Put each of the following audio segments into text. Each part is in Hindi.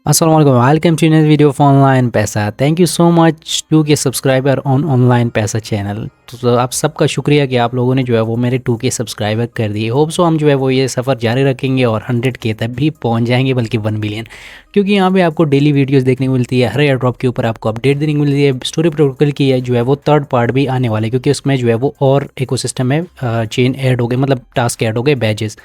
अस्सलाम वालेकुम, welcome to new video of online Paisa. Thank you so much two K subscriber on online Paisa channel. तो आप सबका शुक्रिया कि आप लोगों ने जो है वो मेरे 2 के सब्सक्राइबर कर दिए। होप सो हम जो है वो ये सफ़र जारी रखेंगे और 100 के तक भी पहुंच जाएंगे, बल्कि 1 मिलियन। क्योंकि यहाँ पे आपको डेली वीडियोस देखने को मिलती है, हर एयर ड्रॉप के ऊपर आपको अपडेट देने को मिलती है। स्टोरी प्रोटोकॉल की है जो है वो 3rd पार्ट भी आने वाले, क्योंकि उसमें जो है वो और इकोसिस्टम में चेन ऐड हो गए, मतलब टास्क ऐड हो गए, बैजेस।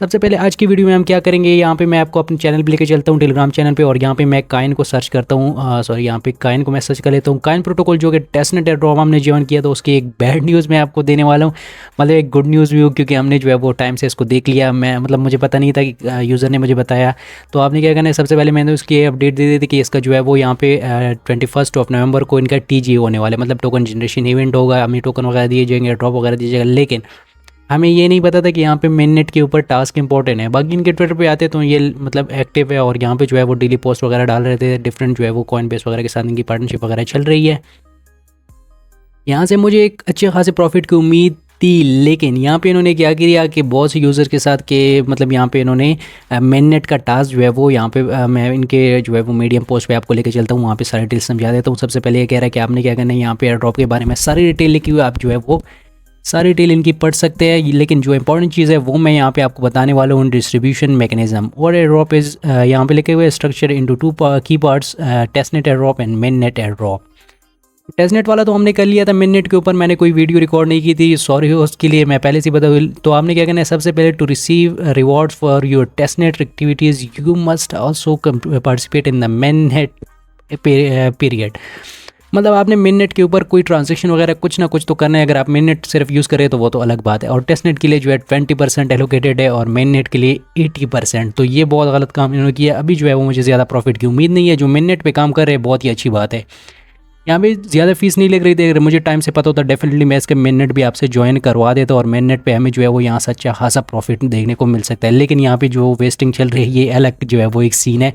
सबसे पहले आज की वीडियो में हम क्या करेंगे, यहाँ पे मैं आपको अपने चैनल पे लेके चलता हूँ, टेलीग्राम चैनल पे। और यहाँ पे मैं काइन को सर्च करता हूँ, सॉरी यहाँ पे काइन को मैं सर्च कर लेता हूँ। काइन प्रोटोकॉल जो कि टेस्टनेट एयर ड्रॉप हमने ज्वाइन किया, तो उसकी एक बैड न्यूज़ मैं आपको देने वाला हूँ, मतलब एक गुड न्यूज़ भी हो, क्योंकि हमने जो है वो टाइम से इसको देख लिया। मैं मतलब मुझे पता नहीं था कि यूज़र ने मुझे बताया। तो आपने क्या करना है, सबसे पहले मैंने उसकी अपडेट दे दी थी कि इसका जो है वो यहाँ पे 21 नवंबर को इनका TG होने वाला है, मतलब टोकन जनरेशन इवेंट होगा, हमें टोकन वगैरह दिए जाएंगे, ड्रॉप वगैरह दिए जाएगा। लेकिन हमें ये नहीं पता था कि यहाँ पे मेन नेट के ऊपर टास्क इंपॉर्टेंट है। बाकी इनके ट्विटर पे आते तो ये मतलब एक्टिव है, और यहाँ पे जो है वो डेली पोस्ट वगैरह डाल रहे थे, डिफरेंट जो है वो कॉइन बेस वगैरह के साथ इनकी पार्टनरशिप वगैरह चल रही है। यहाँ से मुझे एक अच्छे खासे प्रॉफिट की उम्मीद थी, लेकिन यहाँ पे इन्होंने क्या किया कि बहुत से यूज़र के साथ के मतलब यहाँ पे इन्होंने मेन नेट का टास्क जो है वो यहाँ पे मैं इनके जो है वो मीडियम पोस्ट पे आपको लेके चलता हूँ, वहाँ पे सारी डिटेल समझा देता हूँ। सबसे पहले ये कह रहा है कि आपने क्या करना है, यहाँ पे एयर ड्रॉप के बारे में सारी डिटेल लिखी हुई है, आप जो है वो सारी डिटेल इनकी पढ़ सकते हैं। लेकिन जो इंपॉर्टेंट चीज़ है वो मैं यहाँ पे आपको बताने वाला हूँ, डिस्ट्रीब्यूशन मैकेनिज्म। और एयर ड्रॉप इज़ यहाँ पे लिखे हुए स्ट्रक्चर इनटू 2 की parts, testnet air drop and main net air drop. Testnet वाला तो हमने कर लिया था, मेन नेट के ऊपर मैंने कोई वीडियो रिकॉर्ड नहीं की थी, सॉरी हो उसके लिए, मैं पहले से बता दूँ। तो आपने क्या करना है, सबसे पहले to receive rewards for your testnet activities you must also participate in the mainnet period. मतलब आपने मिनट के ऊपर कोई ट्रांजेक्शन वगैरह कुछ ना कुछ तो करना है। अगर आप मिनट सिर्फ यूज़ करें तो वो तो अलग बात है। और टेस्टनेट के लिए जो है 20% एलोकेटेड है और मेन नेट के लिए 80%। तो ये बहुत गलत काम इन्होंने किया। अभी जो है वो मुझे ज़्यादा प्रॉफिट की उम्मीद नहीं है। जो मेन नेट पे काम कर रहे हैं बहुत ही अच्छी बात है। यहाँ पे ज़्यादा फीस नहीं लग रही थी। अगर मुझे टाइम से पता होता डेफिनेटली मैं इसके मेन नेट भी आपसे ज्वाइन करवा देता, और मेन नेट पे हमें जो है वो यहाँ से अच्छा खासा प्रॉफिट देखने को मिल सकता है। लेकिन यहाँ पे जो वेस्टिंग चल रही है ये अलग जो है वो एक सीन है।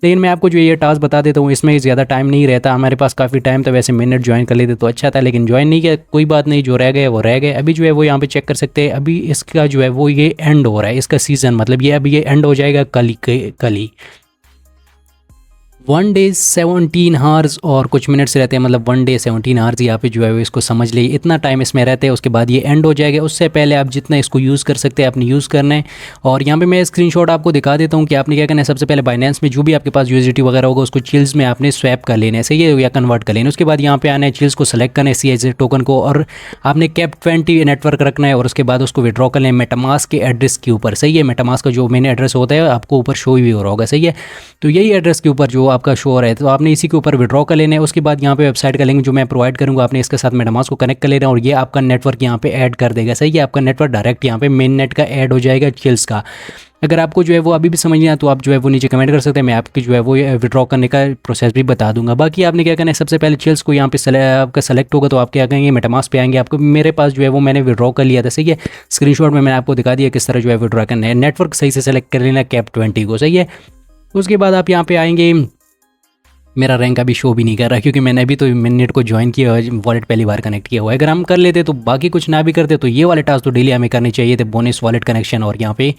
लेकिन मैं आपको जो ये टास्क बता देता हूँ, इसमें ज़्यादा टाइम नहीं रहता। हमारे पास काफ़ी टाइम था, वैसे मिनट ज्वाइन कर लेते तो अच्छा था, लेकिन ज्वाइन नहीं किया, कोई बात नहीं, जो रह गए वो रह गए। अभी जो है वो यहाँ पे चेक कर सकते हैं। अभी इसका जो है वो ये एंड हो रहा है, इसका सीज़न, मतलब ये अभी ये एंड हो जाएगा कल ही। 1 डे 17 हार्स और कुछ मिनट्स रहते हैं, मतलब 1 डे 17 हार्स। यहाँ पे जो है इसको समझ लीजिए, इतना टाइम इसमें रहता है। उसके बाद ये एंड हो जाएगा। उससे पहले आप जितना इसको यूज़ कर सकते हैं आपने यूज़ करना है। और यहाँ पे मैं स्क्रीनशॉट आपको दिखा देता हूँ कि आपने क्या करना है। सबसे पहले बाइनेंस में जो भी आपके पास यूएसडीटी वगैरह होगा उसको चिल्स में आपने स्वैप कर लेना है, सही है, या कन्वर्ट कर लेना। उसके बाद यहाँ पे आना है, चिल्स को सेलेक्ट करना है, CZ टोकन को, और आपने कैप 20 नेटवर्क रखना है। और उसके बाद उसको विड्रॉ करना है मेटामास्क के एड्रेस के ऊपर, सही है। मेटामास्क का जो मेन एड्रेस होता है आपको ऊपर शो भी हो रहा होगा, सही है। तो यही एड्रेस के ऊपर जो आपका शो हो रहा है, तो आपने इसी के ऊपर विड्रॉ कर लेना है। उसके बाद यहाँ पे वेबसाइट का लिंक जो मैं प्रोवाइड करूँगा, आपने इसके साथ मेटामास्क को कनेक्ट कर लेना है, और ये आपका नेटवर्क यहाँ पे ऐड कर देगा, सही है। आपका नेटवर्क डायरेक्ट यहाँ पे मेन नेट का ऐड हो जाएगा, चिल्स का। अगर आपको जो है वो अभी भी समझ नहीं आया तो आप जो है वो नीचे कमेंट कर सकते हैं, मैं आपकी जो है वो विड्रॉ करने का प्रोसेस भी बता दूंगा। बाकी आपने क्या करना है, सबसे पहले चिल्स को यहाँ पे आपका सेलेक्ट होगा तो आप क्या करेंगे, मेटामास्क पे आएंगे। आपको मेरे पास जो है वो मैंने विड्रॉ कर लिया था, सही है। स्क्रीनशॉट में मैंने आपको दिखा दिया किस तरह जो है विड्रॉ करना है। नेटवर्क सही से सेलेक्ट कर लेना कैप 20 को, सही है। उसके बाद आप यहाँ पे आएंगे। मेरा रैंक अभी शो भी नहीं कर रहा, क्योंकि मैंने अभी तो मिनट को ज्वाइन किया और वॉलेट पहली बार कनेक्ट किया हुआ है। अगर हम कर लेते तो बाकी कुछ ना भी करते तो ये वाले टास्क तो डेली हमें करने चाहिए थे, बोनस वॉलेट कनेक्शन। और यहाँ पे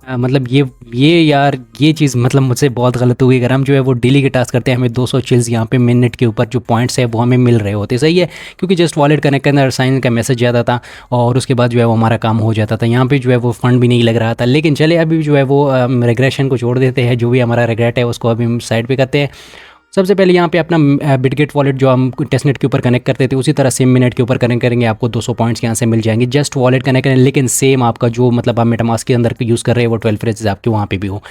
मतलब ये यार ये चीज़ मतलब मुझसे बहुत गलत हुई। अगर हम जो है वो डेली के टास्क करते हैं, हमें 200 चिल्स यहाँ पे मिनट के ऊपर जो पॉइंट्स है वो हमें मिल रहे होते, सही है। क्योंकि जस्ट वॉलेट कनेक्ट करना, साइन का मैसेज जाता था और उसके बाद जो है वो हमारा काम हो जाता था। यहाँ पे जो है वो फंड भी नहीं लग रहा था। लेकिन चले अभी जो है वो रिग्रेशन को छोड़ देते हैं, जो भी हमारा रिग्रेट है उसको अभी हम साइड पे करते हैं। सबसे पहले यहाँ पे अपना बिटगेट वॉलेट जो हम टेस्टनेट के ऊपर कनेक्ट करते थे उसी तरह सेम मिनट के ऊपर कनेक्ट करेंगे। आपको 200 पॉइंट्स यहाँ से मिल जाएंगे, जस्ट वॉलेट कनेक्ट करें। लेकिन सेम आपका जो मतलब आप मेटामास्क के अंदर यूज़ कर रहे हैं वो 12 फ्रेजेस आपके वहाँ पे भी हो।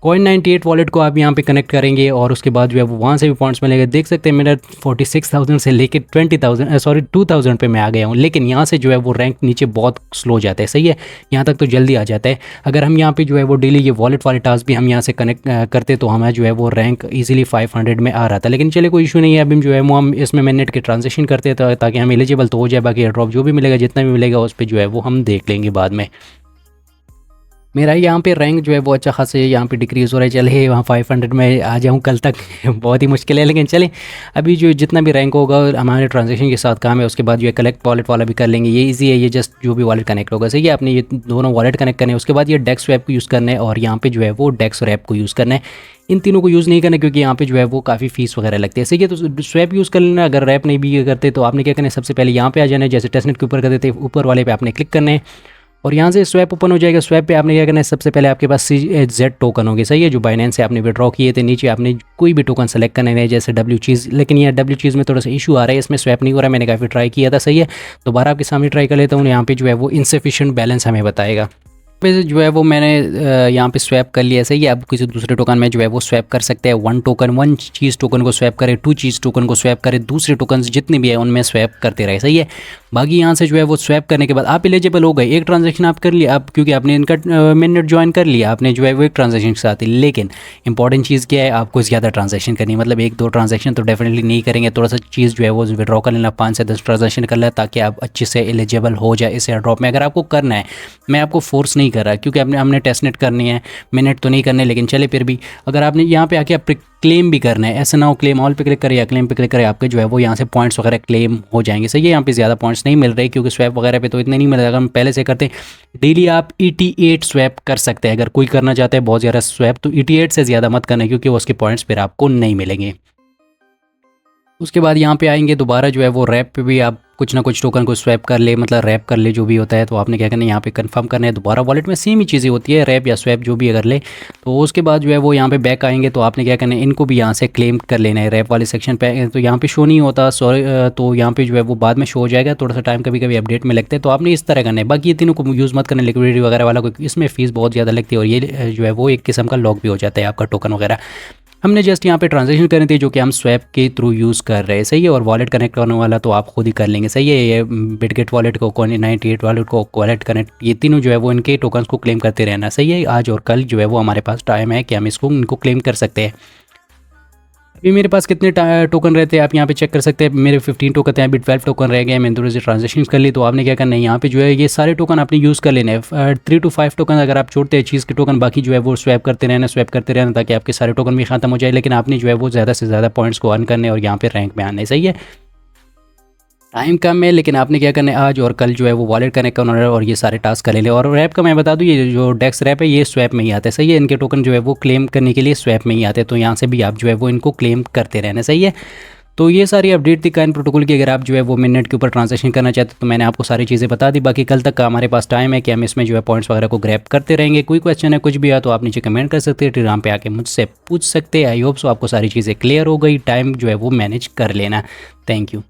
Coin98 वॉलेट को आप यहाँ पे कनेक्ट करेंगे और उसके बाद जो है वो वहाँ से भी पॉइंट्स मिलेंगे। देख सकते हैं मेरा 46,000 से लेके 2,000 पे मैं आ गया हूँ। लेकिन यहाँ से जो है वो रैंक नीचे बहुत स्लो जाता है, सही है। यहाँ तक तो जल्दी आ जाता है। अगर हम यहाँ पे जो है वो डेली ये वॉलेट वाले टास्क भी हम यहाँ से कनेक्ट करते तो हमें जो है वो रैंक ईजिली 500 में आ रहा था। लेकिन चले कोई इशू नहीं है। अभी जो है वो हम इसमें मिनट के ट्रांजेक्शन करते हैं ताकि हम एलिजिबल तो हो जाए। बाकी ड्रॉप जो भी मिलेगा, जितना भी मिलेगा उस पर जो है वो हम देख लेंगे बाद में। मेरा यहाँ पे रैंक जो है वो अच्छा खासा यहाँ पे डिक्रीज़ हो रहा है। चले वहाँ 500 में आ जाऊँ कल तक बहुत ही मुश्किल है, लेकिन चलें अभी जो जितना भी रैंक होगा हमारे ट्रांजेक्शन के साथ काम है। उसके बाद जो है कलेक्ट वॉलेट वाला भी कर लेंगे, ये इजी है। ये जस्ट जो भी वॉलेट कनेक्ट होगा सही है, आपने ये दोनों वॉलेट कनेक्ट करने हैं। उसके बाद ये डेक्स स्वैप को यूज़ करना है और यहाँ पे जो है वो डेक्स रैप को यूज़ करना है। इन तीनों को यूज़ नहीं करना क्योंकि यहाँ पे जो है वो काफ़ी फीस वगैरह लगती है सही है। तो स्वैप यूज़ कर लेना। अगर रैप नहीं भी करते तो आपने क्या करना है, सबसे पहले यहाँ पे आ जाना है, जैसे टेस्टनेट के ऊपर कर देते ऊपर वाले पे आपने क्लिक करना है और यहाँ से स्वैप ओपन हो जाएगा। स्वैप पे आपने क्या करना है, सबसे पहले आपके पास CZ टोकन होंगे सही है, जो बाइनेंस से आपने विड्रॉ किए थे। नीचे आपने कोई भी टोकन सेलेक्ट करना है जैसे डब्ल्यू चीज़, लेकिन ये डब्ल्यू चीज़ में थोड़ा सा इशू आ रहा है, इसमें स्वैप नहीं हो रहा है। मैंने काफ़ी ट्राई किया था सही है, दोबारा आपके सामने ट्राई कर लेता हूँ। यहाँ पे जो है वो इनसफिशिएंट बैलेंस हमें बताएगा। पे जो है वो मैंने यहाँ पे स्वैप कर लिया सही है। अब किसी दूसरे टोकन में जो है वो स्वैप कर सकते हैं। वन चीज़ टोकन को स्वैप करे, 2 चीज़ टोकन को स्वैप करे, दूसरे टोकन जितने भी है उनमें स्वैप करते रहे सही है। बाकी यहाँ से जो है वो स्वैप करने के बाद आप एलिजिबल हो गए। एक ट्रांजेक्शन आप कर लिया, आप क्योंकि आपने इनका मिनट ज्वाइन कर लिया, आपने जो है वो एक ट्रांजेक्शन के साथ ही। लेकिन इंपॉर्टेंट चीज़ क्या है, आपको ज़्यादा ट्रांजेक्शन करनी है, मतलब 1-2 ट्रांजेक्शन तो डेफिनेटली नहीं करेंगे। थोड़ा सा चीज़ जो है वो विड्रॉ कर लेना, 5 से 10 ट्रांजेक्शन कर लेना ताकि आप अच्छे से एलिजिबल हो जाए इस एयर ड्रॉप में। अगर आपको करना है, मैं आपको फोर्स नहीं कर रहा क्योंकि हमने टेस्टनेट करनी है, मिनट तो नहीं करने, लेकिन चले फिर भी अगर आपने यहाँ पे आके आप क्लेम भी करना है, ऐसा ना हो क्लेम ऑल पे क्लिक करें या क्लेम पे क्लिक करें, आपके जो है वो यहाँ से पॉइंट्स वगैरह क्लेम हो जाएंगे सही है। यहाँ पे ज़्यादा पॉइंट्स नहीं मिल रहे क्योंकि स्वैप वगैरह पे तो इतने नहीं मिल रहे। अगर हम पहले से करते हैं डेली आप ET8 स्वैप कर सकते हैं। अगर कोई करना चाहता है बहुत ज़्यादा स्वैप तो ET8 से ज़्यादा मत करना क्योंकि उसके पॉइंट्स फिर आपको नहीं मिलेंगे। उसके बाद यहाँ पे आएंगे दोबारा जो है वो रैप पे भी आप कुछ ना कुछ टोकन को स्वैप कर ले, मतलब रैप कर ले जो भी होता है। तो आपने क्या करना है, यहाँ पे कंफर्म करना है। दोबारा वॉलेट में सेम ही चीज़ें होती है, रैप या स्वैप जो भी अगर ले। तो उसके बाद जो है वो यहाँ पे बैक आएंगे तो आपने क्या करना है, इनको भी यहाँ से क्लेम कर लेना है। रैप वाले सेक्शन पे तो यहाँ पे शो नहीं होता सॉरी, तो यहाँ पे जो है वो बाद में शो हो जाएगा। थोड़ा सा टाइम कभी कभी अपडेट में लगता है, तो आपने इस तरह करना है। बाकी ये तीनों को यूज़ मत करना, लिक्विडिटी वगैरह वाला को, इसमें फीस बहुत ज़्यादा लगती है और ये जो है वो एक किस्म का लॉक भी हो जाता है आपका टोकन वगैरह। हमने जस्ट यहाँ पे ट्रांजेक्शन करनी थी जो कि हम स्वैप के थ्रू यूज़ कर रहे हैं सही है। और वॉलेट कनेक्ट करने वाला तो आप खुद ही कर लेंगे सही है। ये बिटगेट वॉलेट को, Coin98 वॉलेट को, वॉलेट कनेक्ट, ये तीनों जो है वो इनके टोकन्स को क्लेम करते रहना सही है। आज और कल जो है वो हमारे पास टाइम है कि हम इनको क्लेम कर सकते हैं। अभी मेरे पास कितने टोकन रहते हैं आप यहाँ पे चेक कर सकते हैं। मेरे 15 टोकन हैं, अभी 12 टोकन रह गए। मैंने थोड़े से ट्रांजेक्शन कर ली। तो आपने क्या करना है, यहाँ पे जो है ये सारे टोकन आपने यूज़ कर लेने हैं। 3 to 5 टोकन अगर आप छोड़ते हैं चीज़ के टोकन, बाकी जो है वो स्वैप करते रहना ताकि आपके सारे टोकन भी खत्म हो जाए। लेकिन आपने जो है वो ज़्यादा से ज़्यादा पॉइंट्स को अर्न करने और यहाँ पे रैंक में आने सही है। टाइम कम है लेकिन आपने क्या करना है, आज और कल जो है वो वॉलेट कनेक्ट करना है और ये सारे टास्क कर ले। और रैप का मैं बता दूँ, ये जो डेक्स रैप है ये स्वैप में ही आता है सही है। इनके टोकन जो है वो क्लेम करने के लिए स्वैप में ही आते हैं, तो यहाँ से भी आप जो है वो इनको क्लेम करते रहना सही है। तो ये सारी अपडेट थी काइन प्रोटोकॉल की। अगर आप जो है वो मिनट के ऊपर ट्रांजेक्शन करना चाहते तो मैंने आपको सारी चीज़ें बता दी। बाकी कल तक का हमारे पास टाइम है कि हम इसमें जो है पॉइंट्स वगैरह को ग्रैब करते रहेंगे। कोई क्वेश्चन है कुछ भी है तो आप नीचे कमेंट कर सकते हैं, टेलीग्राम पे आके मुझसे पूछ सकते हैं। आई होप सो आपको सारी चीज़ें क्लियर हो गई। टाइम जो है वो मैनेज कर लेना। Thank you.